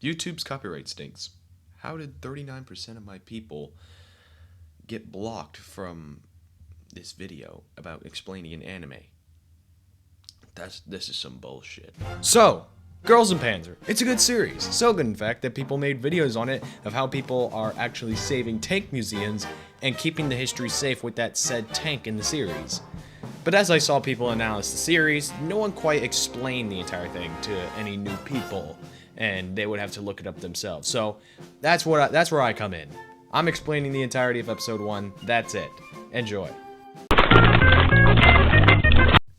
YouTube's copyright stinks. How did 39% of my people get blocked from this video about explaining an anime? This is some bullshit. So, Girls and Panzer. It's a good series. So good, in fact, that people made videos on it of how people are actually saving tank museums and keeping the history safe with that said tank in the series. But as I saw people analyze the series, no one quite explained the entire thing to any new people, and they would have to look it up themselves. So that's where I come in. I'm explaining the entirety of episode 1. That's it. Enjoy.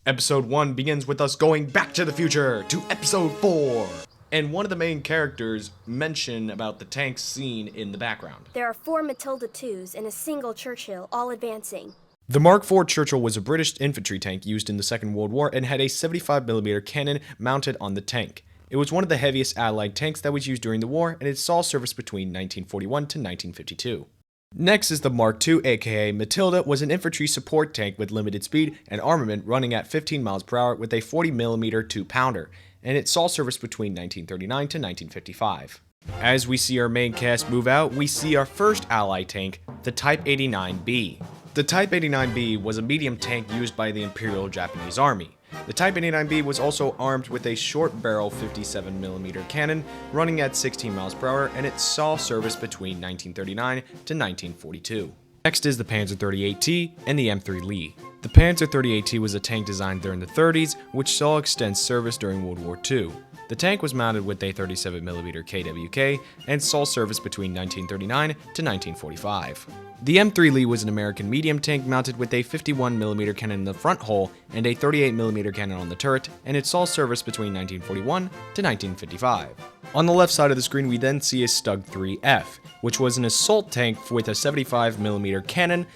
Episode 1 begins with us going back to the future to episode 4. And one of the main characters mention about the tank scene in the background. There are 4 Matilda IIs and a single Churchill, all advancing. The Mark IV Churchill was a British infantry tank used in the Second World War and had a 75mm cannon mounted on the tank. It was one of the heaviest Allied tanks that was used during the war, and it saw service between 1941 to 1952. Next is the Mark II, aka Matilda, was an infantry support tank with limited speed and armament running at 15 miles per hour with a 40mm 2-pounder, and it saw service between 1939 to 1955. As we see our main cast move out, we see our first Allied tank, the Type 89B. The Type 89B was a medium tank used by the Imperial Japanese Army. The Type 89B was also armed with a short barrel 57mm cannon running at 16 miles per hour, and it saw service between 1939 to 1942. Next is the Panzer 38T and the M3 Lee. The Panzer 38T was a tank designed during the 30s, which saw extended service during World War II. The tank was mounted with a 37mm KWK and saw service between 1939 to 1945. The M3 Lee was an American medium tank mounted with a 51mm cannon in the front hull and a 38mm cannon on the turret, and it saw service between 1941 to 1955. On the left side of the screen, we then see a Stug 3F, which was an assault tank with a 75mm cannon.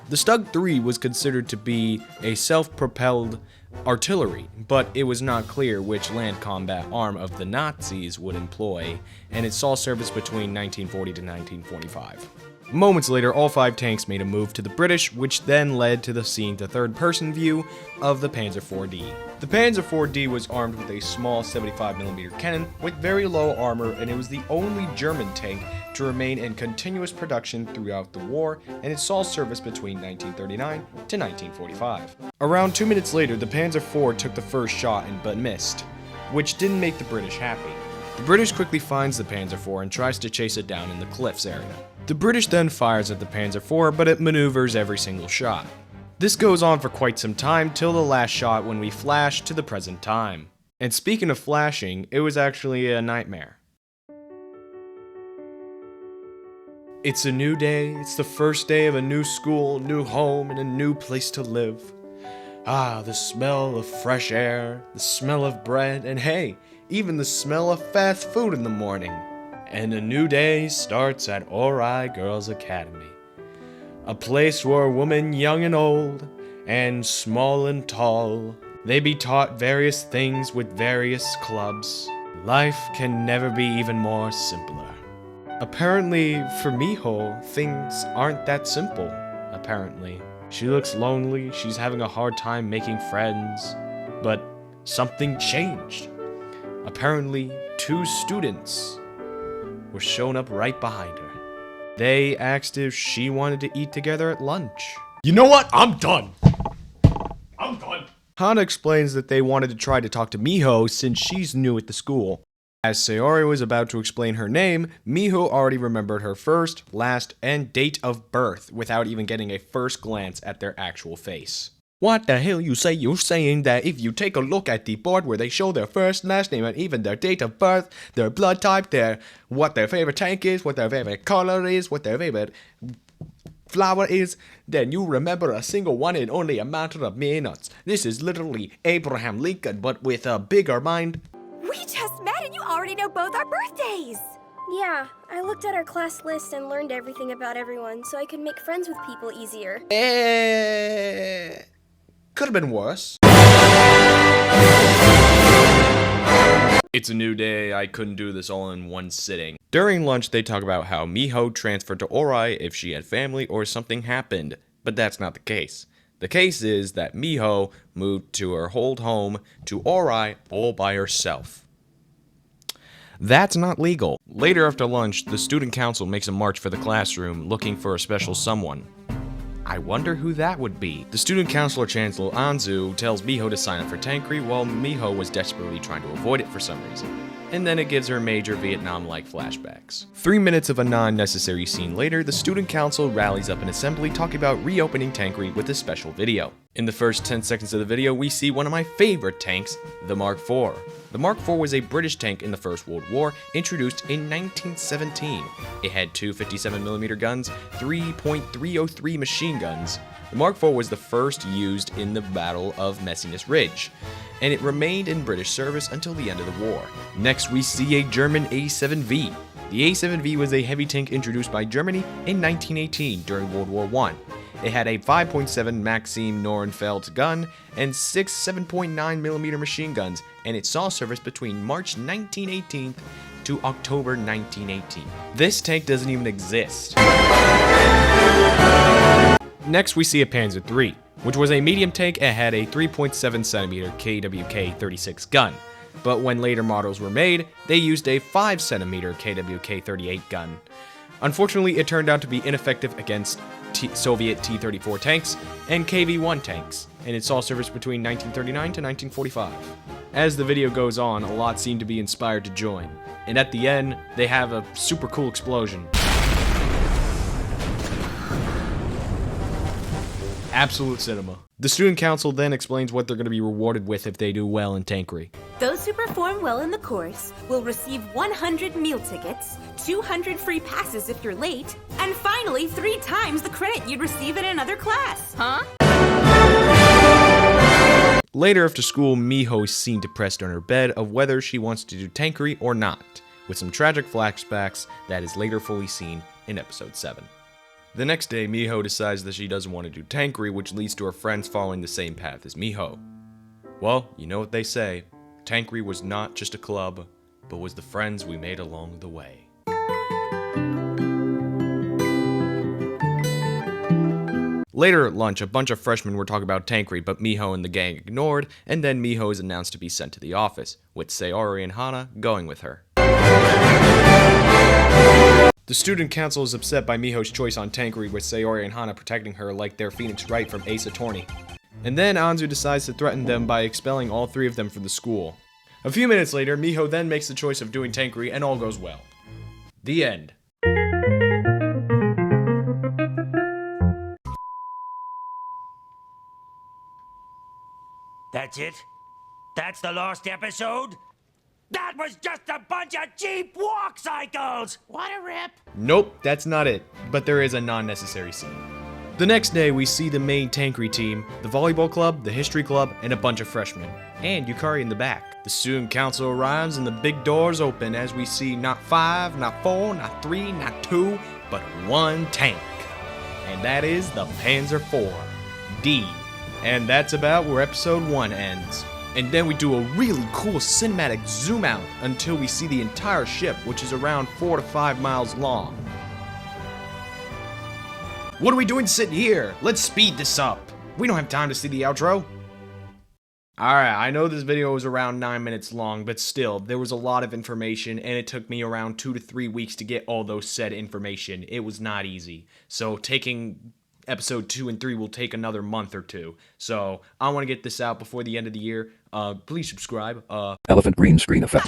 The Stug 3 was considered to be a self-propelled artillery, but it was not clear which land combat arm of the Nazis would employ, and it saw service between 1940 to 1945. Moments later, all 5 tanks made a move to the British, which then led to the seeing the third-person view of the Panzer 4D. The Panzer 4D was armed with a small 75mm cannon with very low armor, and it was the only German tank to remain in continuous production throughout the war, and it saw service between 1939 to 1945. Around 2 minutes later, the Panzer IV took the first shot but missed, which didn't make the British happy. The British quickly finds the Panzer IV and tries to chase it down in the cliffs area. The British then fires at the Panzer IV, but it maneuvers every single shot. This goes on for quite some time till the last shot when we flash to the present time. And speaking of flashing, it was actually a nightmare. It's a new day, it's the first day of a new school, new home, and a new place to live. Ah, the smell of fresh air, the smell of bread, and hey, even the smell of fast food in the morning. And a new day starts at Ori Girls Academy. A place where women young and old, and small and tall, they be taught various things with various clubs. Life can never be even more simpler. Apparently, for Miho, things aren't that simple, apparently. She looks lonely, she's having a hard time making friends, but something changed. Apparently, 2 students were shown up right behind her. They asked if she wanted to eat together at lunch. You know what? I'm done. Hana explains that they wanted to try to talk to Miho since she's new at the school. As Sayori was about to explain her name, Miho already remembered her first, last, and date of birth without even getting a first glance at their actual face. What the hell you say? You're saying that if you take a look at the board where they show their first, last name, and even their date of birth, their blood type, what their favorite tank is, what their favorite color is, what their favorite flower is, then you remember a single one in only a matter of minutes. This is literally Abraham Lincoln, but with a bigger mind. We just met and you already know both our birthdays! Yeah, I looked at our class list and learned everything about everyone so I could make friends with people easier. Could have been worse. It's a new day, I couldn't do this all in one sitting. During lunch, they talk about how Miho transferred to Ori if she had family or something happened, but that's not the case. The case is that Miho moved to her old home to Ori all by herself. That's not legal. Later after lunch, the student council makes a march for the classroom looking for a special someone. I wonder who that would be. The student councilor chancellor Anzu tells Miho to sign up for tankery while Miho was desperately trying to avoid it for some reason. And then it gives her major Vietnam-like flashbacks. 3 minutes of a non-necessary scene later, the student council rallies up an assembly talking about reopening tankery with a special video. In the first 10 seconds of the video, we see one of my favorite tanks, the Mark IV. The Mark IV was a British tank in the First World War, introduced in 1917. It had two 57mm guns, 3.303 machine guns. The Mark IV was the first used in the Battle of Messines Ridge, and it remained in British service until the end of the war. Next, we see a German A7V. The A7V was a heavy tank introduced by Germany in 1918 during World War I. It had a 5.7 Maxim Nordenfeldt gun and 6 7.9mm machine guns, and it saw service between March 1918 to October 1918. This tank doesn't even exist. Next, we see a Panzer III, which was a medium tank and had a 3.7cm KWK-36 gun. But when later models were made, they used a 5cm KWK-38 gun. Unfortunately, it turned out to be ineffective against Soviet T-34 tanks and KV-1 tanks, and it saw service between 1939 to 1945. As the video goes on, a lot seem to be inspired to join, and at the end, they have a super cool explosion. Absolute cinema. The student council then explains what they're going to be rewarded with if they do well in tankery. Those who perform well in the course will receive 100 meal tickets, 200 free passes if you're late, and finally 3 times the credit you'd receive in another class. Huh? Later after school, Miho is seen depressed on her bed of whether she wants to do tankery or not, with some tragic flashbacks that is later fully seen in episode 7. The next day, Miho decides that she doesn't want to do tankery, which leads to her friends following the same path as Miho. Well, you know what they say, tankery was not just a club, but was the friends we made along the way. Later at lunch, a bunch of freshmen were talking about tankery, but Miho and the gang ignored, and then Miho is announced to be sent to the office, with Sayori and Hana going with her. The student council is upset by Miho's choice on tankery, with Sayori and Hana protecting her like they're Phoenix Wright from Ace Attorney. And then Anzu decides to threaten them by expelling all 3 of them from the school. A few minutes later, Miho then makes the choice of doing tankery, and all goes well. The end. That's it? That's the last episode? That was just a bunch of cheap walk cycles! What a rip! Nope, that's not it, but there is a non-necessary scene. The next day, we see the main tankery team, the volleyball club, the history club, and a bunch of freshmen. And Yukari in the back. The student council arrives and the big doors open as we see not 5, not 4, not 3, not 2, but 1 tank. And that is the Panzer IV D. And that's about where episode 1 ends. And then we do a really cool cinematic zoom out until we see the entire ship, which is around 4 to 5 miles long. What are we doing sitting here? Let's speed this up. We don't have time to see the outro. Alright, I know this video was around 9 minutes long, but still, there was a lot of information, and it took me around 2 to 3 weeks to get all those said information. It was not easy. So taking episode 2 and 3 will take another month or 2. So I want to get this out before the end of the year. Please subscribe. Elephant green screen effect.